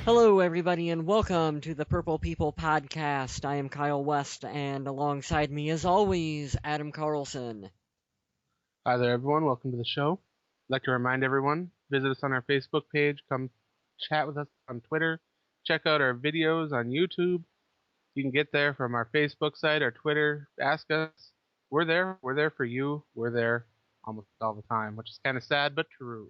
Hello, everybody, and welcome to the Purple People Podcast. I am Kyle West, and alongside me, as always, Adam Carlson. Hi there, everyone. Welcome to the show. I'd like to remind everyone, visit us on our Facebook page, come chat with us on Twitter, check out our videos on YouTube. You can get there from our Facebook site, our Twitter, ask us. We're there for you. We're there almost all the time, which is kind of sad, but true.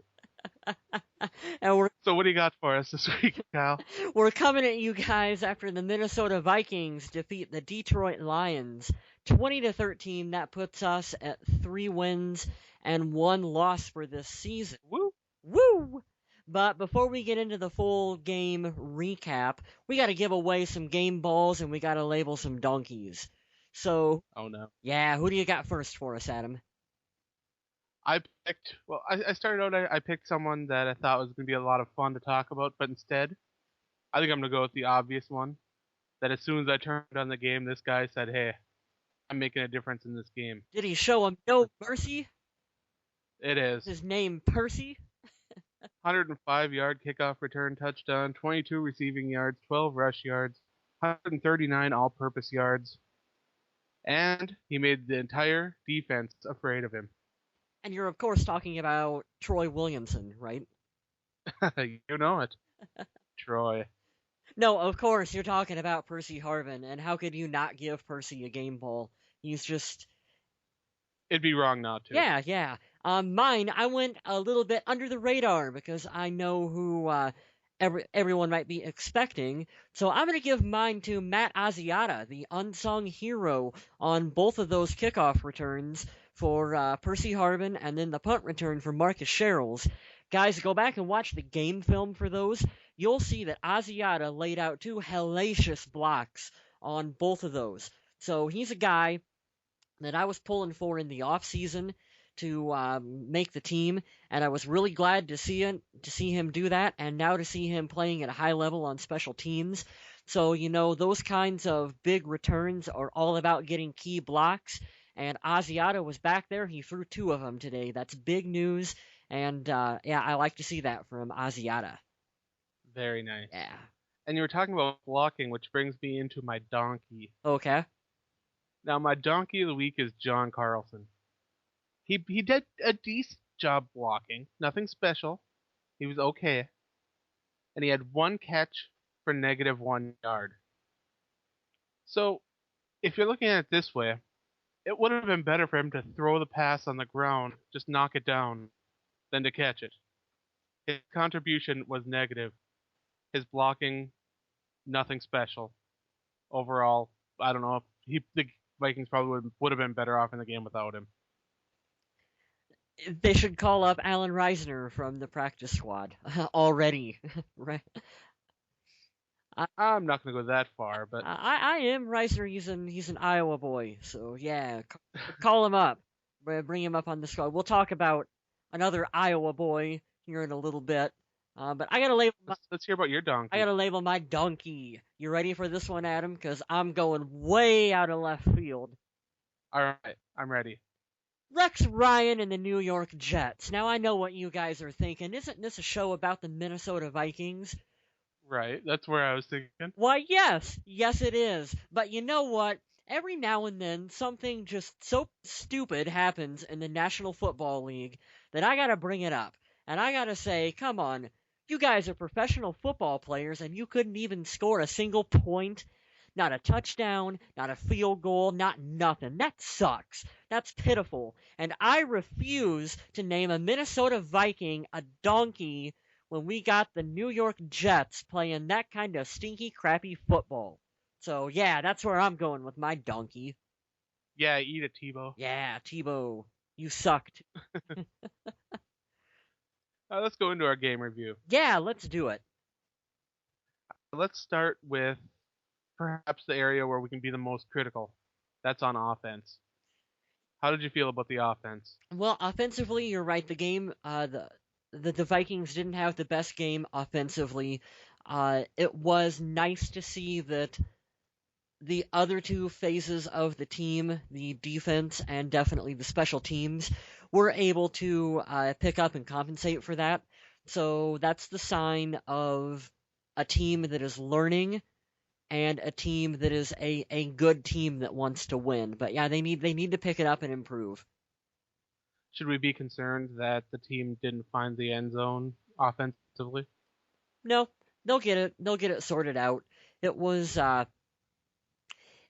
And So what do you got for us this week, Kyle? we're coming at you guys after the Minnesota Vikings defeat the Detroit Lions 20-13. That puts us at 3 wins and 1 loss for this season. Woo! Woo! But before we get into the full game recap, we got to give away some game balls and we got to label some donkeys. So, Oh no. yeah, who do you got first for us, Adam? I started out, I picked someone that I thought was going to be a lot of fun to talk about, but instead, I think I'm going to go with the obvious one. That as soon as I turned on the game, this guy said, hey, I'm making a difference in this game. Did he show him no mercy? It is. His name Percy? 105-yard kickoff return touchdown, 22 receiving yards, 12 rush yards, 139 all-purpose yards, and he made the entire defense afraid of him. And you're, of course, talking about Troy Williamson, right? You know it. Troy. No, of course, you're talking about Percy Harvin, and how could you not give Percy a game ball? He's just... It'd be wrong not to. Yeah. Mine, I went a little bit under the radar because I know who everyone might be expecting. So I'm going to give mine to Matt Asiata, the unsung hero on both of those kickoff returns for Percy Harvin and then the punt return for Marcus Sherrills. Guys, go back and watch the game film for those. You'll see that Asiata laid out 2 hellacious blocks on both of those. So he's a guy that I was pulling for in the offseason to make the team, and I was really glad to see him do that, and now to see him playing at a high level on special teams. So, you know, those kinds of big returns are all about getting key blocks, and Asiata was back there. He threw 2 of them today. That's big news, and yeah, I like to see that from Asiata. Very nice. Yeah. And you were talking about blocking, which brings me into my donkey. Okay. Now, my donkey of the week is John Carlson. He did a decent job blocking. Nothing special. He was okay. And he had 1 catch for -1 yard. So, if you're looking at it this way, it would have been better for him to throw the pass on the ground, just knock it down, than to catch it. His contribution was negative. His blocking, nothing special. Overall, I don't know if the Vikings probably would have been better off in the game without him. They should call up Alan Reisner from the practice squad already. Right? I'm not going to go that far, but I am Reisner. He's an Iowa boy, so yeah, call him up, bring him up on the squad. We'll talk about another Iowa boy here in a little bit. But I gotta label. Let's hear about your donkey. I gotta label my donkey. You ready for this one, Adam? Because I'm going way out of left field. All right, I'm ready. Rex Ryan and the New York Jets. Now I know what you guys are thinking. Isn't this a show about the Minnesota Vikings? Right, that's where I was thinking. Why, yes it is. But you know what? Every now and then, something just so stupid happens in the National Football League that I gotta bring it up. And I gotta say, come on, you guys are professional football players and you couldn't even score a single point? Not a touchdown, not a field goal, not nothing. That sucks. That's pitiful. And I refuse to name a Minnesota Viking a donkey when we got the New York Jets playing that kind of stinky, crappy football. So, yeah, that's where I'm going with my donkey. Yeah, eat it, Tebow. Yeah, Tebow, you sucked. Let's go into our game review. Yeah, let's do it. Let's start with perhaps the area where we can be the most critical. That's on offense. How did you feel about the offense? Well, offensively, you're right. The game, the Vikings didn't have the best game offensively. It was nice to see that the other two phases of the team, the defense and definitely the special teams, were able to pick up and compensate for that. So that's the sign of a team that is learning and a team that is a good team that wants to win. But yeah, they need to pick it up and improve. Should we be concerned that the team didn't find the end zone offensively? No, they'll get it. They'll get it sorted out. It was uh,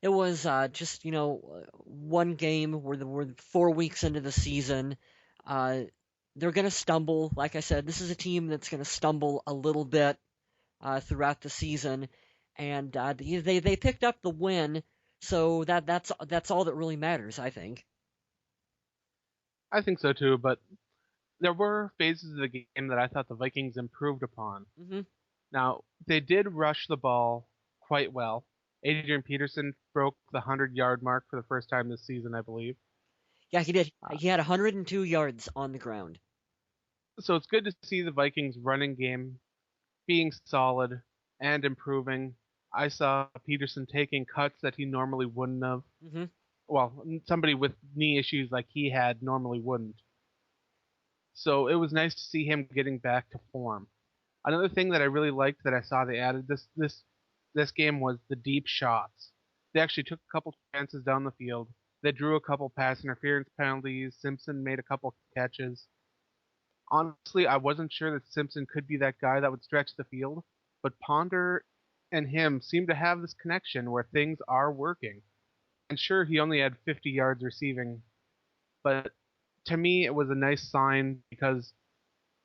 it was just one game where we're 4 weeks into the season. Uh, they're gonna stumble. Like I said, this is a team that's gonna stumble a little bit throughout the season, and they picked up the win, so that's all that really matters, I think. I think so too, but there were phases of the game that I thought the Vikings improved upon. Hmm. Now, they did rush the ball quite well. Adrian Peterson broke the 100-yard mark for the first time this season, I believe. Yeah, he did. Uh, He had 102 yards on the ground. so it's good to see the Vikings running game being solid and improving. I saw Peterson taking cuts that he normally wouldn't have. Hmm. Well, somebody with knee issues like he had normally wouldn't. So it was nice to see him getting back to form. Another thing that I really liked that I saw they added this game was the deep shots. They actually took a couple chances down the field. They drew a couple pass interference penalties. Simpson made a couple catches. Honestly, I wasn't sure that Simpson could be that guy that would stretch the field, but Ponder and him seem to have this connection where things are working. And sure, he only had 50 yards receiving, but to me, it was a nice sign because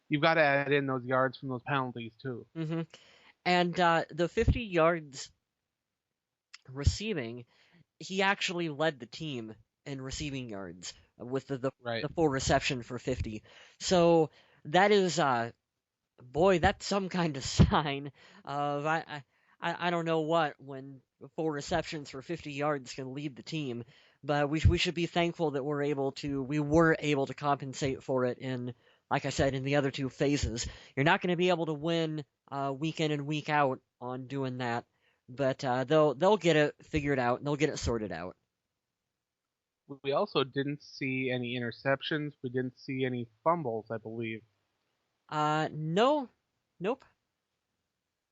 you've got to add in those yards from those penalties too. Hmm. And the 50 yards receiving, he actually led the team in receiving yards with Right. the full reception for 50. So that is boy, that's some kind of sign of I don't know what when four receptions for 50 yards can lead the team, but we should be thankful that we were able to compensate for it in, like I said, in the other two phases. You're not going to be able to win week in and week out on doing that, but they'll get it figured out and they'll get it sorted out. We also didn't see any interceptions. We didn't see any fumbles, I believe. No, nope.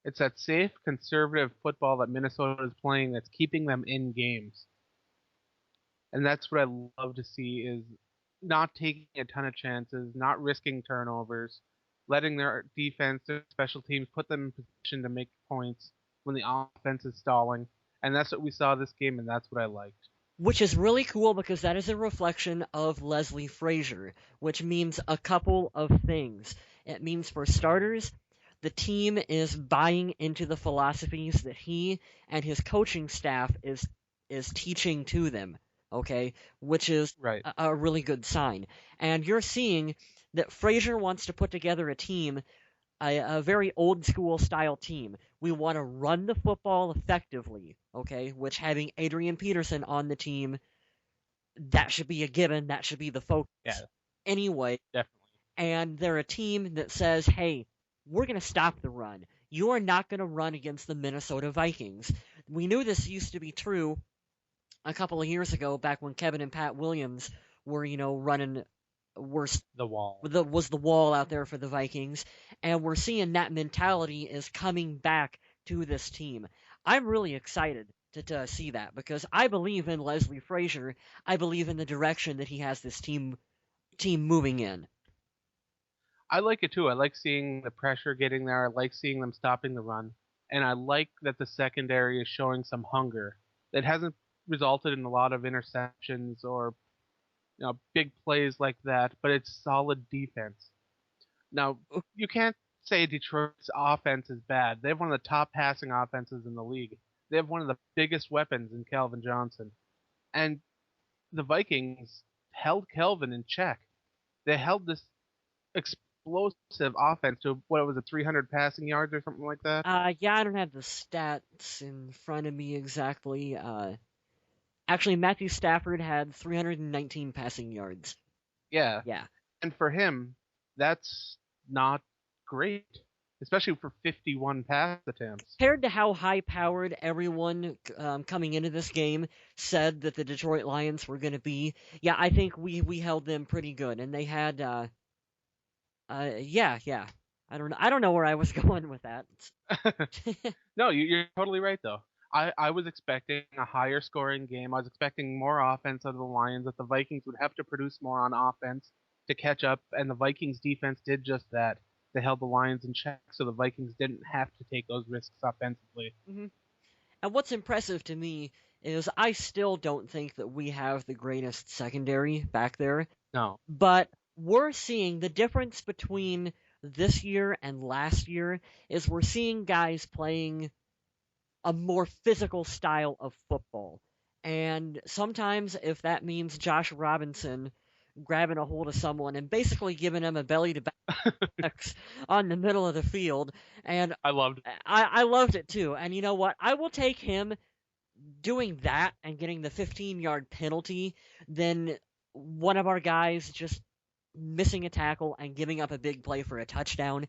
It's that safe, conservative football that Minnesota is playing that's keeping them in games. And that's what I love to see is not taking a ton of chances, not risking turnovers, letting their defense, their special teams put them in position to make points when the offense is stalling. And that's what we saw this game, and that's what I liked. Which is really cool because that is a reflection of Leslie Frazier, which means a couple of things. It means, for starters, the team is buying into the philosophies that he and his coaching staff is teaching to them, okay? Which is Right. a really good sign. And you're seeing that Frazier wants to put together a team, a very old school style team. We want to run the football effectively, okay? Which, having Adrian Peterson on the team, that should be a given. That should be the focus. Yeah, Anyway, definitely. and they're a team that says, hey, we're going to stop the run. You are not going to run against the Minnesota Vikings. We knew this used to be true a couple of years ago, back when Kevin and Pat Williams were, running, were The wall. was the wall out there for the Vikings, and we're seeing that mentality is coming back to this team. I'm really excited to see that because I believe in Leslie Frazier. I believe in the direction that he has this team moving in. I like it too. I like seeing the pressure getting there. I like seeing them stopping the run. And I like that the secondary is showing some hunger. That hasn't resulted in a lot of interceptions or big plays like that, but it's solid defense. Now, you can't say Detroit's offense is bad. They have one of the top passing offenses in the league. They have one of the biggest weapons in Calvin Johnson. And the Vikings held Calvin in check. They held this explosive offense to what was it, 300 passing yards or something like that? Yeah, I don't have the stats in front of me exactly. Actually, Matthew Stafford had 319 passing yards. Yeah. Yeah. And for him, that's not great. especially for 51 pass attempts. Compared to how high-powered everyone coming into this game said that the Detroit Lions were going to be, yeah, I think we held them pretty good, and they had, yeah, yeah. I don't know where I was going with that. No, you're totally right though. I was expecting a higher scoring game. I was expecting more offense out of the Lions, that the Vikings would have to produce more on offense to catch up, and the Vikings defense did just that. They held the Lions in check, so the Vikings didn't have to take those risks offensively. Mhm. And what's impressive to me is I still don't think that we have the greatest secondary back there, No. but we're seeing the difference between this year and last year is we're seeing guys playing a more physical style of football. And sometimes, if that means Josh Robinson grabbing a hold of someone and basically giving him a belly to back on the middle of the field, and I loved I loved it too. And you know what? I will take him doing that and getting the 15-yard penalty than one of our guys just missing a tackle and giving up a big play for a touchdown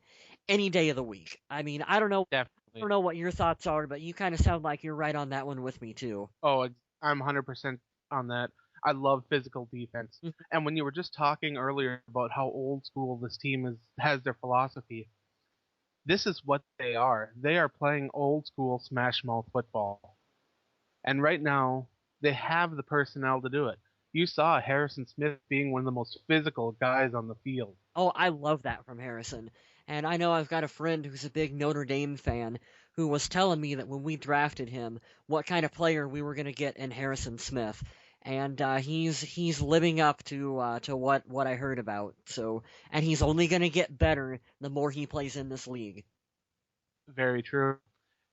any day of the week. I mean, I don't definitely. know what your thoughts are, but you kind of sound like you're right on that one with me too. Oh, I'm 100% on that. I love physical defense. Mhm. And when you were just talking earlier about how old school this team has their philosophy, this is what they are. They are playing old school smash mouth football. And right now, they have the personnel to do it. You saw Harrison Smith being one of the most physical guys on the field. Oh, I love that from Harrison. And I know I've got a friend who's a big Notre Dame fan who was telling me that when we drafted him, what kind of player we were going to get in Harrison Smith. And he's living up to what I heard about. So, and he's only going to get better the more he plays in this league. Very true.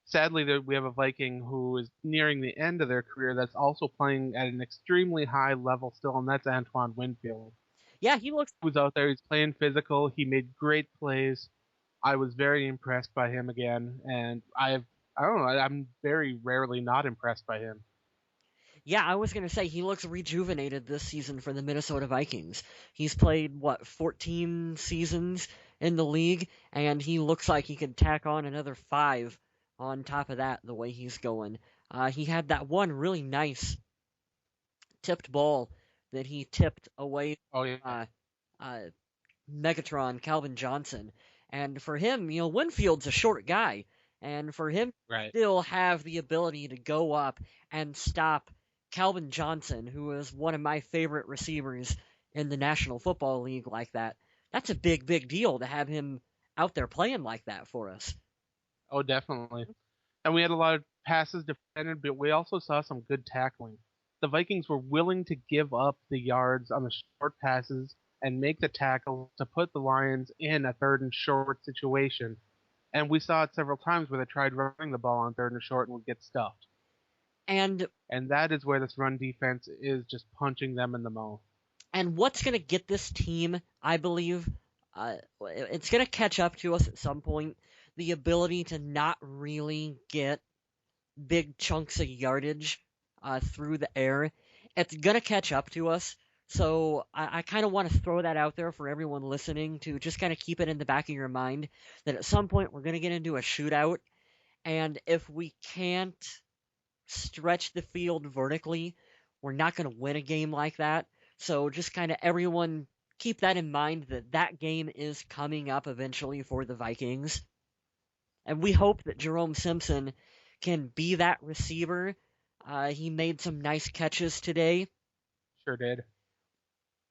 Sadly, we have a Viking who is nearing the end of their career that's also playing at an extremely high level still, and that's Antoine Winfield. Yeah, he looks. Who's out there, he's playing physical, he made great plays. I was very impressed by him again, and I don't know, I'm very rarely not impressed by him. Yeah, I was gonna say he looks rejuvenated this season for the Minnesota Vikings. He's played what 14 seasons in the league, and he looks like he could tack on another five on top of that. The way he's going, he had that one really nice tipped ball that he tipped away. Oh yeah, Uh, uh, Megatron, Calvin Johnson. And for him, Winfield's a short guy. And for him to right. still have the ability to go up and stop Calvin Johnson, who is one of my favorite receivers in the National Football League like that, that's a big, big deal to have him out there playing like that for us. Oh, definitely. And we had a lot of passes defended, but we also saw some good tackling. The Vikings were willing to give up the yards on the short passes and make the tackle to put the Lions in a third and short situation. And we saw it several times where they tried running the ball on third and short and would get stuffed. And And that is where this run defense is just punching them in the mouth. and what's going to get this team, I believe, it's going to catch up to us at some point. The ability to not really get big chunks of yardage through the air. It's gonna catch up to us. So I kind of want to throw that out there for everyone listening to just kind of keep it in the back of your mind that at some point we're gonna get into a shootout, and if we can't stretch the field vertically, we're not gonna win a game like that. So just kind of everyone keep that in mind that that game is coming up eventually for the Vikings. And we hope that Jerome Simpson can be that receiver. He made some nice catches today. Sure did.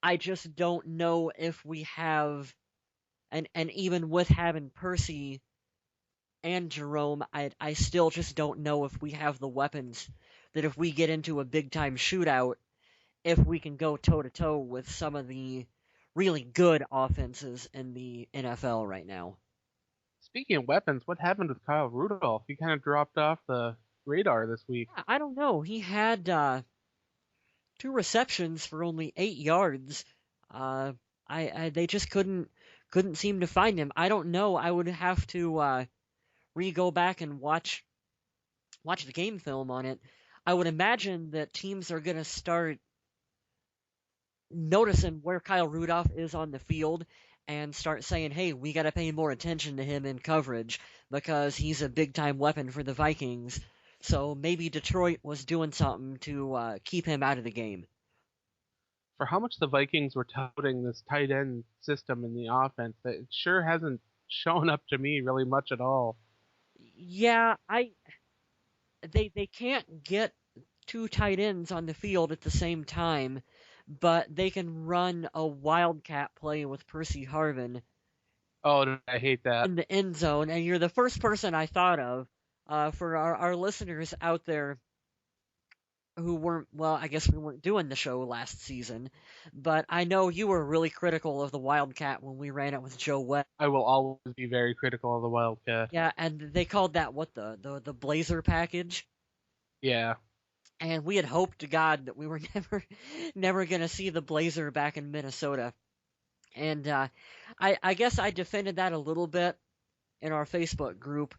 I just don't know if we have, and even with having Percy and Jerome, I still just don't know if we have the weapons that if we get into a big time shootout, if we can go toe to toe with some of the really good offenses in the NFL right now. Speaking of weapons, what happened with Kyle Rudolph? He kind of dropped off the radar this week. I don't know. He had two receptions for only 8 yards. Uh, they just couldn't seem to find him. I don't know. I would have to re-go back and watch the game film on it. I would imagine that teams are gonna start noticing where Kyle Rudolph is on the field, and start saying, hey, we got to pay more attention to him in coverage because he's a big time weapon for the Vikings. So maybe Detroit was doing something to keep him out of the game. For how much the Vikings were touting this tight end system in the offense, it sure hasn't shown up to me really much at all. Yeah, they can't get two tight ends on the field at the same time, but they can run a wildcat play with Percy Harvin Oh, I hate that. in the end zone, and you're the first person I thought of. For our listeners out there who weren't, well, I guess we weren't doing the show last season, but I know you were really critical of the Wildcat when we ran it with Joe Webb. I will always be very critical of the Wildcat. Yeah, and they called that what the Blazer package. Yeah, And we had hoped to God that we were never gonna see the Blazer back in Minnesota. And I guess I defended that a little bit in our Facebook group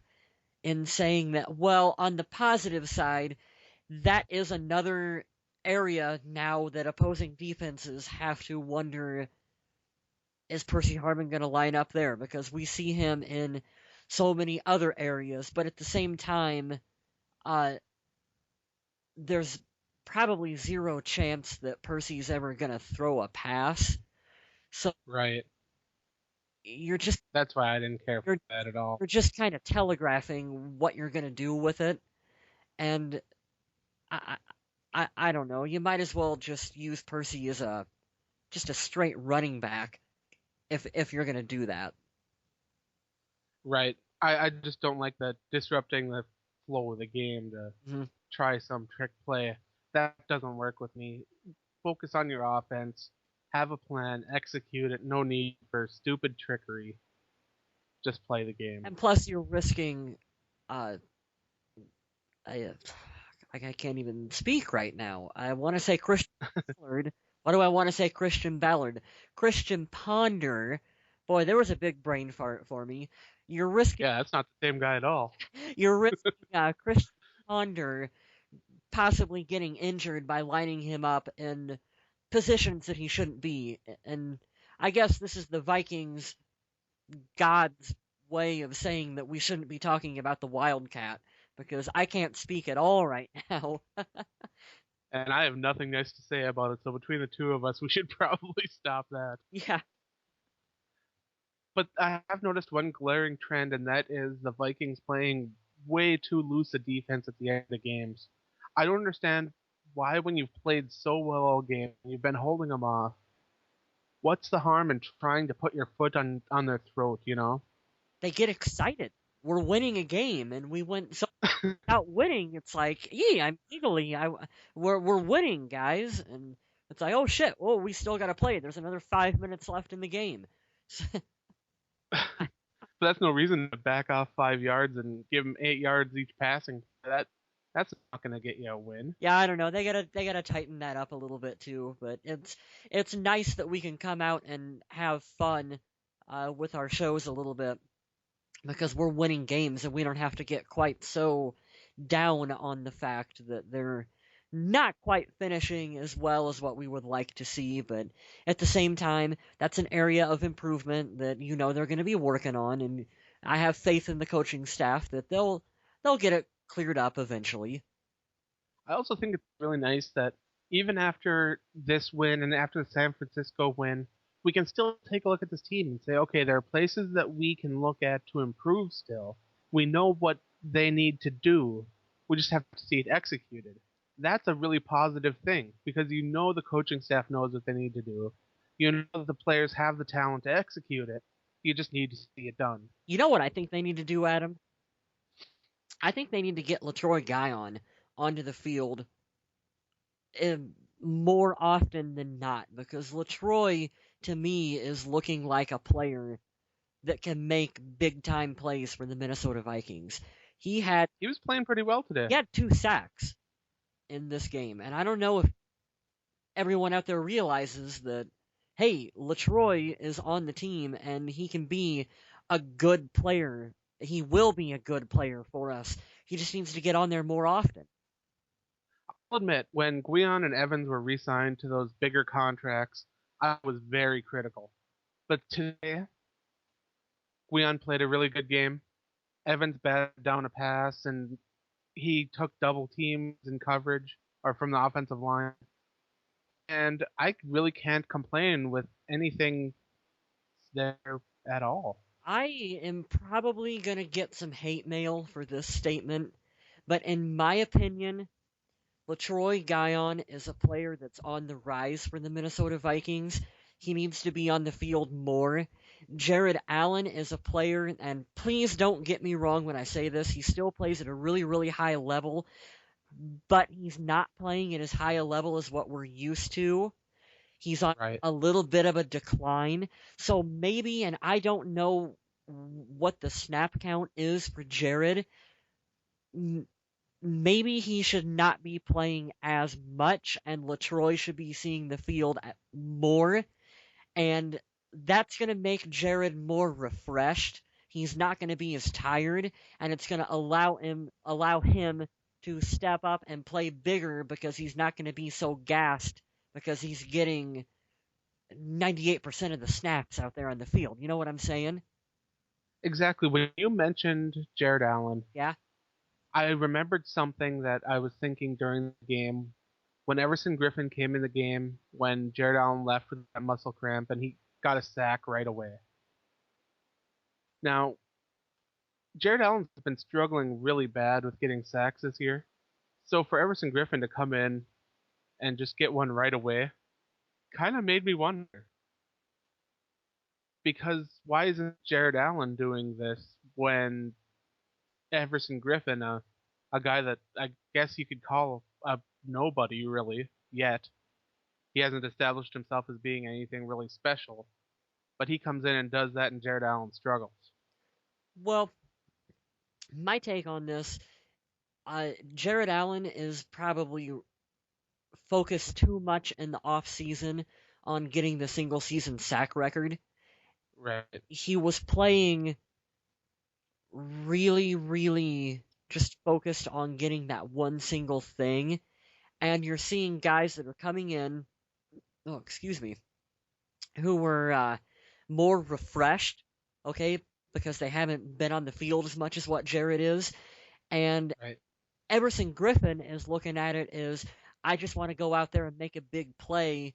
in saying that, well, on the positive side, that is another area now that opposing defenses have to wonder, is Percy Harvin going to line up there? Because we see him in so many other areas, but at the same time, uh, there's probably zero chance that Percy's ever going to throw a pass. So right. you're just That's why I didn't care for you're that at all. you're just kind of telegraphing what you're going to do with it, and I, I don't know. You might as well just use Percy as a just a straight running back if you're gonna do that. Right. I just don't like that disrupting the flow of the game to Hmm. try some trick play. That doesn't work with me. Focus on your offense, have a plan, execute it. No need for stupid trickery. Just play the game. And plus, you're risking. Uh, I, I can't even speak right now. I want to say Christian Ballard. Why do I want to say Christian Ballard? Christian Ponder. Boy, there was a big brain fart for me. You're risking. Yeah, that's not the same guy at all. You're risking Christian Ponder possibly getting injured by lining him up in positions that he shouldn't be. And I guess this is the Vikings God's way of saying that we shouldn't be talking about the Wildcat because I can't speak at all right now. And I have nothing nice to say about it, so between the two of us, we should probably stop that. Yeah, But I have noticed one glaring trend, and that is the Vikings playing way too loose a defense at the end of games. I don't understand why, when you've played so well all game, you've been holding them off. What's the harm in trying to put your foot on their throat? You know? they get excited. We're winning a game, and we went so out winning. It's like, yeah, I'm legally, we're winning, guys, and it's like, oh shit, oh we still got to play. There's another 5 minutes left in the game. But that's no reason to back off 5 yards and give them 8 yards each passing. That's not going to get you a win. Yeah, I don't know. They gotta tighten that up a little bit too. But it's nice that we can come out and have fun with our shows a little bit because we're winning games and we don't have to get quite so down on the fact that they're not quite finishing as well as what we would like to see. But at the same time, that's an area of improvement that they're going to be working on, and I have faith in the coaching staff that they'll get it cleared up eventually. I also think it's really nice that even after this win and after the San Francisco win, we can still take a look at this team and say, okay, there are places that we can look at to improve still. We know what they need to do. We just have to see it executed. That's a really positive thing because you know the coaching staff knows what they need to do. You know that the players have the talent to execute it. You just need to see it done. You know what I think they need to do, Adam? I think they need to get Latroy Guion onto the field eh, more often than not because Latroy, to me, is looking like a player that can make big time plays for the Minnesota Vikings. He had He was playing pretty well today. he had 2 sacks in this game, and I don't know if everyone out there realizes that. Hey, Latroy is on the team, and he can be a good player. He will be a good player for us. He just needs to get on there more often. I'll admit, when Guion and Evans were re-signed to those bigger contracts, I was very critical. But today, Guion played a really good game. Evans batted down a pass, and he took double teams in coverage or from the offensive line. And I really can't complain with anything there at all. I am probably going to get some hate mail for this statement, but in my opinion, LaTroy Guion is a player that's on the rise for the Minnesota Vikings. He needs to be on the field more. Jared Allen is a player, and please don't get me wrong when I say this, he still plays at a really, really high level, but he's not playing at as high a level as what we're used to. He's on Right. a little bit of a decline. So maybe, and I don't know what the snap count is for Jared, maybe he should not be playing as much, and LaTroy should be seeing the field more, and that's going to make Jared more refreshed. He's not going to be as tired, and it's going to allow him to step up and play bigger because he's not going to be so gassed because he's getting 98% of the snaps out there on the field. You know what I'm saying? Exactly. When you mentioned Jared Allen, Yeah. I remembered something that I was thinking during the game when Everson Griffin came in the game when Jared Allen left with that muscle cramp and he got a sack right away. Now, Jared Allen's been struggling really bad with getting sacks this year. So for Everson Griffin to come in and just get one right away kind of made me wonder because why isn't Jared Allen doing this when Everson Griffin, a guy that I guess you could call a nobody really yet, he hasn't established himself as being anything really special, but he comes in and does that and Jared Allen struggles. Well, my take on this, Jared Allen is probably focused too much in the off season on getting the single season sack record. Right. He was playing really, really just focused on getting that one single thing. And you're seeing guys that are coming in, oh, excuse me, who were more refreshed, okay, because they haven't been on the field as much as what Jared is. And Right. Everson Griffin is looking at it as, I just want to go out there and make a big play.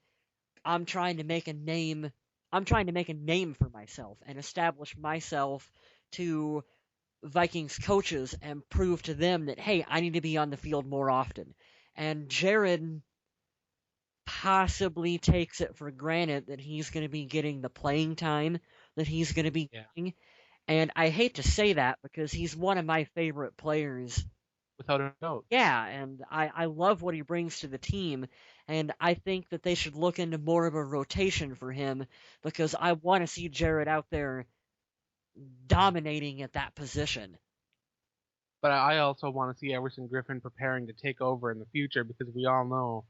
I'm trying to make a name. I'm trying to make a name for myself and establish myself to Vikings coaches and prove to them that, hey, I need to be on the field more often. And Jared possibly takes it for granted that he's going to be getting the playing time that he's going to be Yeah. getting. And I hate to say that because he's one of my favorite players. Without a doubt. Yeah, and I love what he brings to the team. And I think that they should look into more of a rotation for him because I want to see Jared out there dominating at that position. But I also want to see Everson Griffin preparing to take over in the future because we all know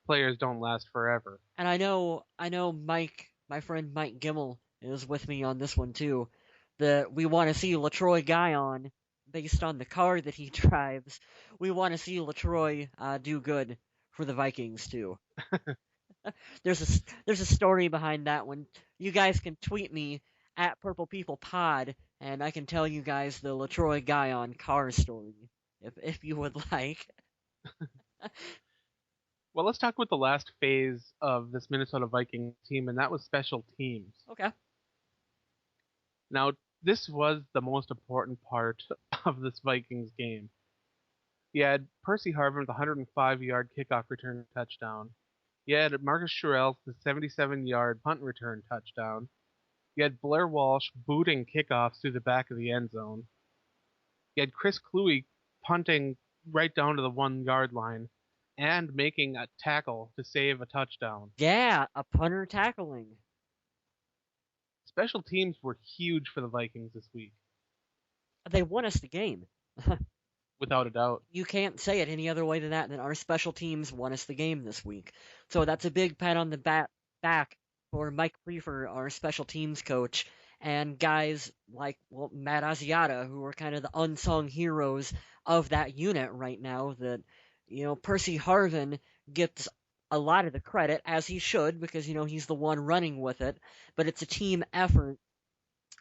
players don't last forever. And I know Mike, my friend Mike Gimmel is with me on this one too. That we want to see LaTroy Guion based on the car that he drives. We want to see LaTroy do good for the Vikings too. There's a story behind that one. You guys can tweet me at Purple People Pod, and I can tell you guys the LaTroy Guion car story if you would like. Well, let's talk about the last phase of this Minnesota Viking team, and that was special teams. Okay. Now, this was the most important part of this Vikings game. You had Percy Harvin with a 105-yard kickoff return touchdown. You had Marcus Sherrill with a 77-yard punt return touchdown. You had Blair Walsh booting kickoffs through the back of the end zone. You had Chris Cluey punting right down to the 1 yard line and making a tackle to save a touchdown. Yeah, a punter tackling. Special teams were huge for the Vikings this week, They won us the game. without a doubt. You can't say it any other way than that, than our special teams won us the game this week. So that's a big pat on the back for Mike Prefer, our special teams coach, and guys like, well, Matt Asiata, who are kind of the unsung heroes of that unit right now. That, Percy Harvin gets a lot of the credit, as he should, because, he's the one running with it. But it's a team effort,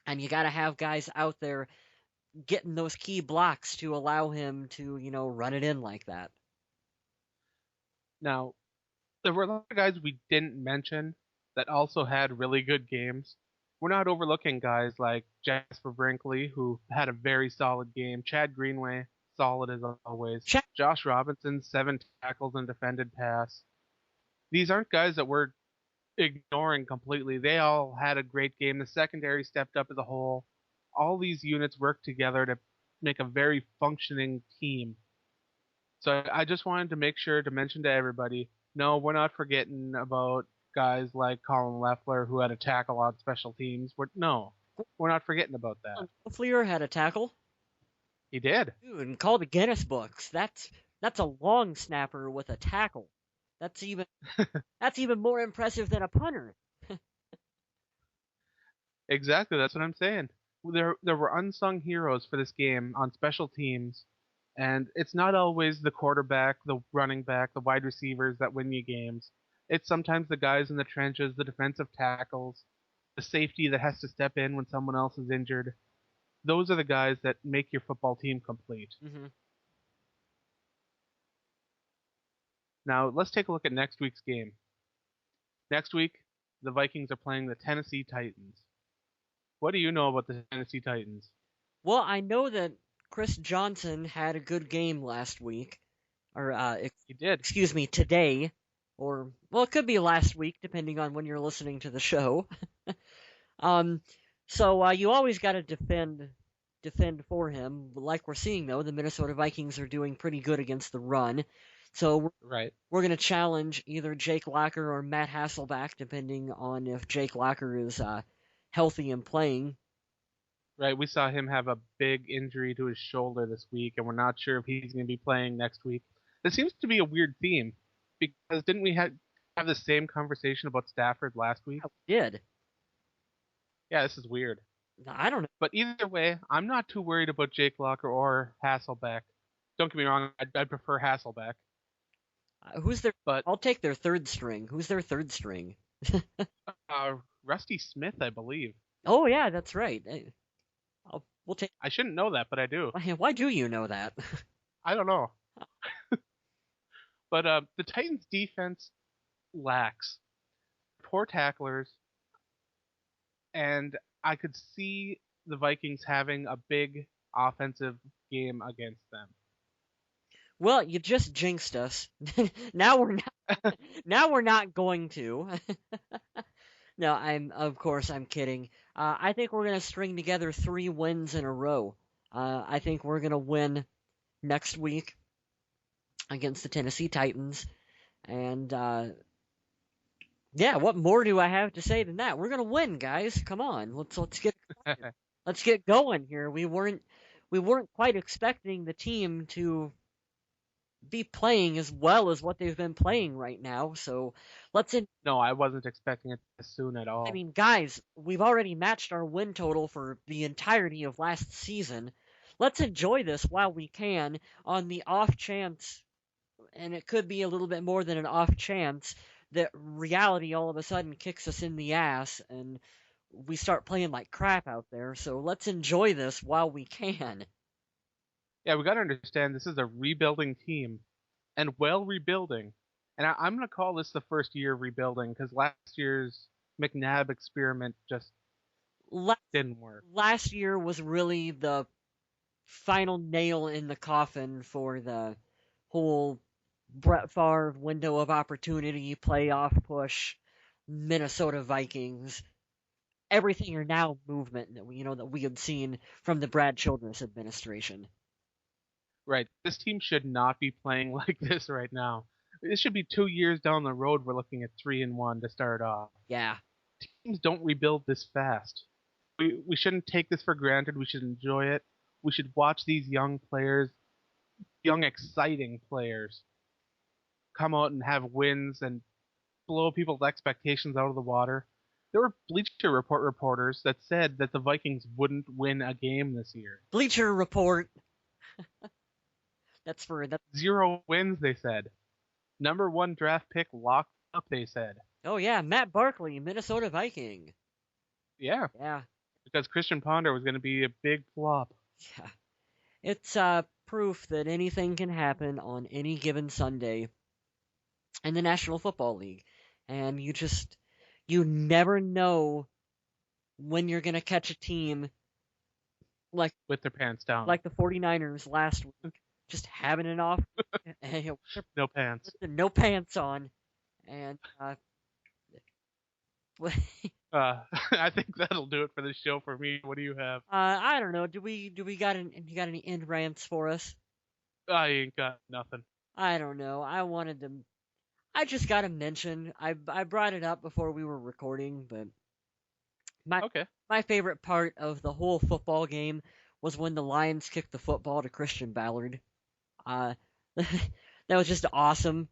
and you got to have guys out there getting those key blocks to allow him to, run it in like that. Now, there were a lot of guys we didn't mention that also had really good games. We're not overlooking guys like Jasper Brinkley, who had a very solid game. Chad Greenway, solid as always. Check. Josh Robinson, 7 tackles and defended pass. These aren't guys that we're ignoring completely. They all had a great game. The secondary stepped up as a whole. All these units worked together to make a very functioning team. So I just wanted to make sure to mention to everybody, no, we're not forgetting about guys like Colin Leffler who had a tackle on special teams. No, we're not forgetting about that. Fleer had a tackle. He did. Dude, and called the Guinness books. That's a long snapper with a tackle. That's even that's even more impressive than a punter. Exactly, that's what I'm saying. There were unsung heroes for this game on special teams, and it's not always the quarterback, the running back, the wide receivers that win you games. It's sometimes the guys in the trenches, the defensive tackles, the safety that has to step in when someone else is injured. Those are the guys that make your football team complete. Mm-hmm. Now, let's take a look at next week's game. Next week, the Vikings are playing the Tennessee Titans. What do you know about the Tennessee Titans? Well, I know that Chris Johnson had a good game last week, or He did. excuse me, today, or well, it could be last week, depending on when you're listening to the show. So you always got to defend for him. Like we're seeing though, the Minnesota Vikings are doing pretty good against the run. So Right. we're going to challenge either Jake Locker or Matt Hasselback, depending on if Jake Locker is healthy and playing. Right. We saw him have a big injury to his shoulder this week, and we're not sure if he's going to be playing next week. This seems to be a weird theme because didn't we have the same conversation about Stafford last week? Did. Yeah, this is weird. I don't know. But either way, I'm not too worried about Jake Locker or Hasselback. Don't get me wrong, I'd prefer Hasselback. Who's their? But I'll take their third string. Who's their third string? Rusty Smith, I believe. Oh yeah, that's right. We'll take. I shouldn't know that, but I do. Why do you know that? I don't know. But the Titans' defense lacks poor tacklers, and I could see the Vikings having a big offensive game against them. Well, you just jinxed us. Now we're not. Now we're not going to. No, of course I'm kidding. I think we're gonna string together 3 wins in a row. I think we're gonna win next week against the Tennessee Titans, and yeah, what more do I have to say than that? We're gonna win, guys. Come on, let's get going here. We weren't quite expecting the team to be playing as well as what they've been playing right now. So No, I wasn't expecting it this soon at I all. mean, guys, we've already matched our win total for the entirety of last season. Let's enjoy this while we can on the off chance, and it could be a little bit more than an off chance, that reality all of a sudden kicks us in the ass and we start playing like crap out there. So let's enjoy this while we can. Yeah, we got to understand this is a rebuilding team, and well rebuilding. And I'm going to call this the first year of rebuilding because last year's McNabb experiment just La- didn't work. Last year was really the final nail in the coffin for the whole Brett Favre window of opportunity, playoff push, Minnesota Vikings, everything or now movement that we had seen from the Brad Childress administration. Right. This team should not be playing like this right now. This should be 2 years down the road. We're looking at 3-1 to start off. Yeah. Teams don't rebuild this fast. We shouldn't take this for granted. We should enjoy it. We should watch these young players, young exciting players, come out and have wins and blow people's expectations out of the water. There were Bleacher Report reporters that said that the Vikings wouldn't win a game this year. Bleacher Report. That's 0 wins, they said. Number one draft pick locked up, they said. Oh yeah, Matt Barkley, Minnesota Viking. Yeah, Yeah, because Christian Ponder was going to be a big flop. yeah. It's proof that anything can happen on any given Sunday in the National Football League. And you never know when you're gonna catch a team like With their pants down. like the 49ers last week, just having it off and No pants. with no pants on. And I think that'll do it for the show for me. What do you have? I don't know. Do we got any end rants for us? I ain't got nothing. I don't know. I just got to mention. I brought it up before we were recording, but my Okay. my favorite part of the whole football game was when the Lions kicked the football to Christian Ballard. Uh, that was just awesome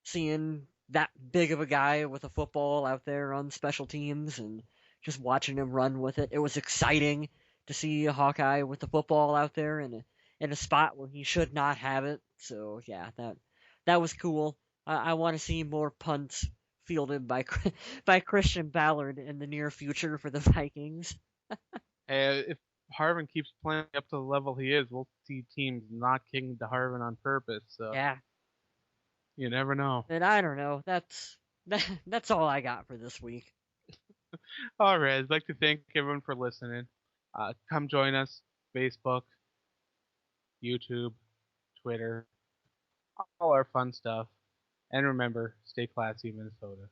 seeing that big of a guy with a football out there on special teams and just watching him run with it. It was exciting to see a Hawkeye with the football out there in a spot where he should not have it. So yeah, that was cool. I want to see more punts fielded by by Christian Ballard in the near future for the Vikings. Hey, if Harvin keeps playing up to the level he is, we'll see teams not kicking to Harvin on purpose. So Yeah, you never know. and I don't know. That's all I got for this week. All right. I'd like to thank everyone for listening. Come join us. Facebook, YouTube, Twitter, all our fun stuff. And remember, stay classy, Minnesota.